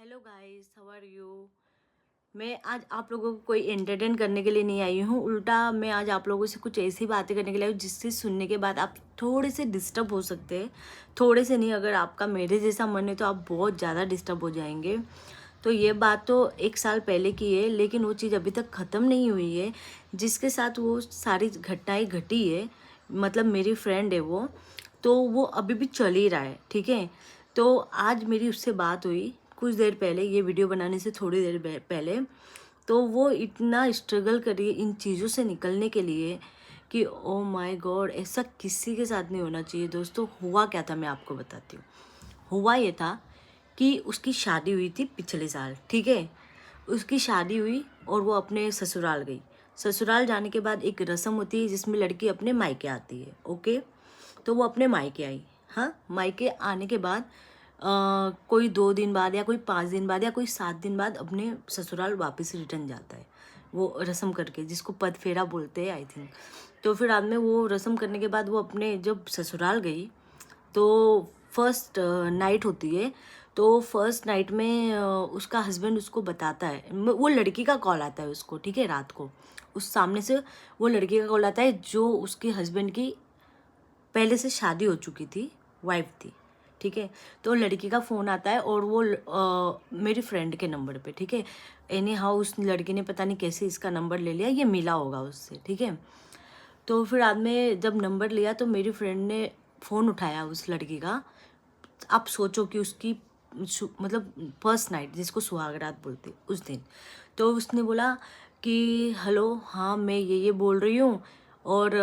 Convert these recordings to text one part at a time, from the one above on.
Hello guys, how are you. मैं आज आप लोगों को कोई एंटरटेन करने के लिए नहीं आई हूँ, उल्टा मैं आज आप लोगों से कुछ ऐसी बातें करने के लिए आई हूँ जिससे सुनने के बाद आप थोड़े से डिस्टर्ब हो सकते हैं। थोड़े से नहीं, अगर आपका मेरे जैसा मन है तो आप बहुत ज़्यादा डिस्टर्ब हो जाएंगे। तो ये बात तो 1 साल पहले की है, लेकिन वो चीज़ अभी तक ख़त्म नहीं हुई है। जिसके साथ वो सारी घटनाएं घटी है, मतलब मेरी फ्रेंड है वो, तो वो अभी भी चल ही रहा है, ठीक है। तो आज मेरी उससे बात हुई कुछ देर पहले, ये वीडियो बनाने से थोड़ी देर पहले। तो वो इतना स्ट्रगल कर रही है इन चीज़ों से निकलने के लिए कि ओ माय गॉड, ऐसा किसी के साथ नहीं होना चाहिए। दोस्तों, हुआ क्या था मैं आपको बताती हूँ। हुआ ये था कि उसकी शादी हुई थी पिछले साल, ठीक है। उसकी शादी हुई और वो अपने ससुराल गई। ससुराल जाने के बाद एक रस्म होती है जिसमें लड़की अपने मायके आती है, ओके। तो वो अपने मायके आई। हाँ, मायके आने के बाद कोई 2 दिन बाद या कोई 5 दिन बाद या कोई 7 दिन बाद अपने ससुराल वापस रिटर्न जाता है, वो रस्म करके, जिसको पद फेरा बोलते हैं आई थिंक। तो फिर बाद में वो रस्म करने के बाद वो अपने जब ससुराल गई तो फर्स्ट नाइट होती है। तो फर्स्ट नाइट में उसका हस्बैंड उसको बताता है, वो लड़की का कॉल आता है उसको, ठीक है, रात को। उस सामने से वो लड़की का कॉल आता है जो उसके हस्बैंड की पहले से शादी हो चुकी थी, वाइफ थी, ठीक है। तो लड़की का फ़ोन आता है और वो मेरी फ्रेंड के नंबर पे, ठीक है। एनी हाउ उस लड़की ने पता नहीं कैसे इसका नंबर ले लिया, ये मिला होगा उससे, ठीक है। तो फिर बाद में जब नंबर लिया तो मेरी फ्रेंड ने फ़ोन उठाया उस लड़की का। आप सोचो कि उसकी मतलब फर्स्ट नाइट, जिसको सुहागरात बोलते उस दिन। तो उसने बोला कि हेलो, हाँ मैं ये बोल रही हूँ, और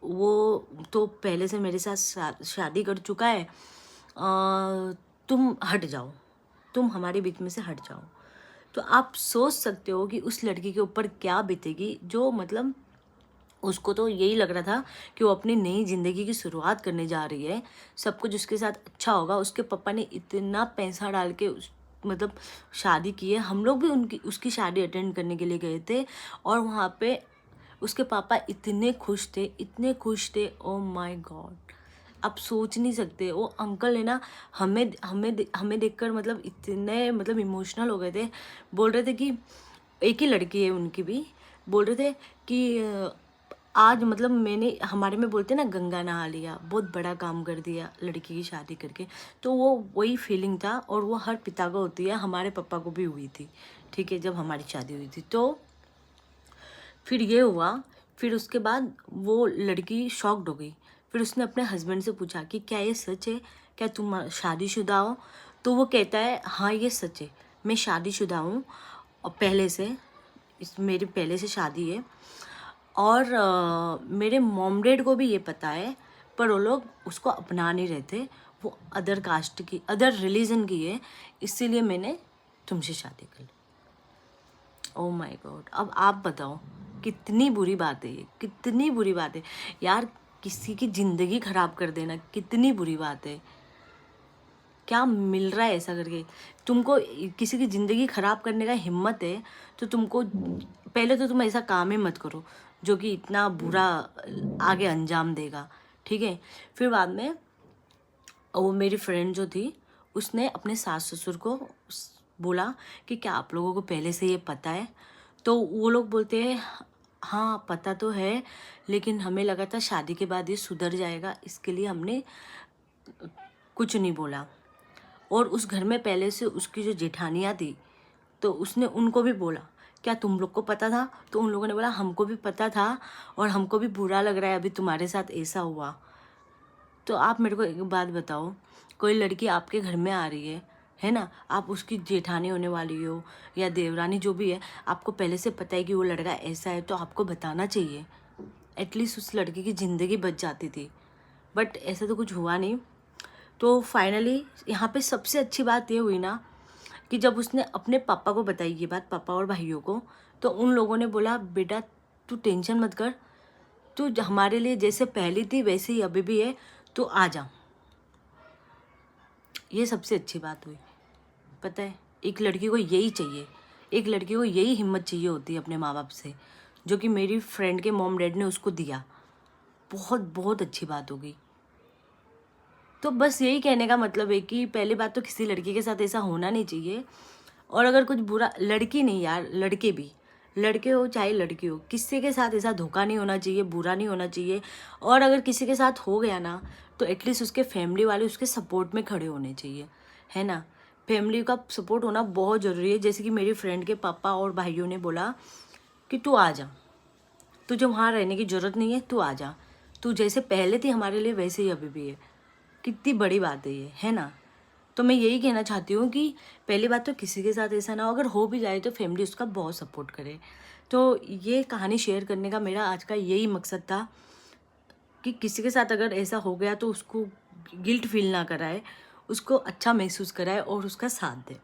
वो तो पहले से मेरे साथ शादी कर चुका है। तुम हट जाओ, तुम हमारे बीच में से हट जाओ। तो आप सोच सकते हो कि उस लड़की के ऊपर क्या बीतेगी, जो मतलब उसको तो यही लग रहा था कि वो अपनी नई ज़िंदगी की शुरुआत करने जा रही है, सब कुछ उसके साथ अच्छा होगा। उसके पापा ने इतना पैसा डाल के मतलब शादी की है। हम लोग भी उसकी शादी अटेंड करने के लिए गए थे, और वहाँ पे उसके पापा इतने खुश थे, इतने खुश थे, ओ माय गॉड। आप सोच नहीं सकते, वो अंकल है ना, हमें देखकर मतलब इतने मतलब इमोशनल हो गए थे। बोल रहे थे कि एक ही लड़की है उनकी भी, बोल रहे थे कि आज मतलब मैंने, हमारे में बोलते ना, गंगा नहा लिया, बहुत बड़ा काम कर दिया लड़की की शादी करके। तो वो वही फीलिंग था, और वो हर पिता को होती है, हमारे पापा को भी हुई थी, ठीक है, जब हमारी शादी हुई थी। तो फिर ये हुआ। फिर उसके बाद वो लड़की शॉक्ड हो गई। फिर उसने अपने हस्बैंड से पूछा कि क्या ये सच है, क्या तुम शादीशुदा हो। तो वो कहता है हाँ ये सच है, मैं शादीशुदा हूँ, और पहले से मेरी पहले से शादी है। और मेरे मॉम डैड को भी ये पता है, पर वो लोग उसको अपना नहीं रहे थे। वो अदर कास्ट की, अदर रिलीजन की है, इसीलिए मैंने तुमसे शादी कर ली। ओ माय गॉड, अब आप बताओ, कितनी बुरी बात है ये, कितनी बुरी बात है यार। किसी की ज़िंदगी ख़राब कर देना कितनी बुरी बात है। क्या मिल रहा है ऐसा करके? तुमको किसी की ज़िंदगी ख़राब करने का हिम्मत है तो तुमको पहले तो तुम ऐसा काम ही मत करो जो कि इतना बुरा आगे अंजाम देगा, ठीक है। फिर बाद में वो मेरी फ्रेंड जो थी, उसने अपने सास ससुर को बोला कि क्या आप लोगों को पहले से ये पता है। तो वो लोग बोलते हैं हाँ पता तो है, लेकिन हमें लगा था शादी के बाद ये सुधर जाएगा, इसके लिए हमने कुछ नहीं बोला। और उस घर में पहले से उसकी जो जेठानियाँ थी, तो उसने उनको भी बोला क्या तुम लोग को पता था। तो उन लोगों ने बोला हमको भी पता था, और हमको भी बुरा लग रहा है अभी तुम्हारे साथ ऐसा हुआ। तो आप मेरे को एक बात बताओ, कोई लड़की आपके घर में आ रही है ना, आप उसकी जेठानी होने वाली हो या देवरानी जो भी है, आपको पहले से पता है कि वो लड़का ऐसा है, तो आपको बताना चाहिए। एटलीस्ट उस लड़की की ज़िंदगी बच जाती थी, बट ऐसा तो कुछ हुआ नहीं। तो फाइनली यहाँ पे सबसे अच्छी बात ये हुई ना कि जब उसने अपने पापा को बताई ये बात, पापा और भाइयों को, तो उन लोगों ने बोला बेटा तू टेंशन मत कर, तू हमारे लिए जैसे पहली थी वैसे ही अभी भी है, तो आ जा। ये सबसे अच्छी बात हुई। पता है, एक लड़की को यही चाहिए, एक लड़की को यही हिम्मत चाहिए होती है अपने माँ बाप से, जो कि मेरी फ्रेंड के मॉम डैड ने उसको दिया। बहुत बहुत अच्छी बात हो गई। तो बस यही कहने का मतलब है कि पहली बात तो किसी लड़की के साथ ऐसा होना नहीं चाहिए। और अगर कुछ बुरा, लड़की नहीं यार, लड़के भी, लड़के हो चाहे लड़की हो, किसी के साथ ऐसा धोखा नहीं होना चाहिए, बुरा नहीं होना चाहिए। और अगर किसी के साथ हो गया ना, तो एटलीस्ट उसके फैमिली वाले उसके सपोर्ट में खड़े होने चाहिए, है ना। फैमिली का सपोर्ट होना बहुत ज़रूरी है। जैसे कि मेरी फ्रेंड के पापा और भाइयों ने बोला कि तू आ जा, तुझे वहाँ रहने की ज़रूरत नहीं है, तू आ जा, तू जैसे पहले थी हमारे लिए वैसे ही अभी भी है। कितनी बड़ी बात है ये, है ना। तो मैं यही कहना चाहती हूँ कि पहली बात तो किसी के साथ ऐसा ना हो, अगर हो भी जाए तो फैमिली उसका बहुत सपोर्ट करे। तो ये कहानी शेयर करने का मेरा आज का यही मकसद था कि किसी के साथ अगर ऐसा हो गया तो उसको गिल्ट फील ना कराए, उसको अच्छा महसूस कराए और उसका साथ दे।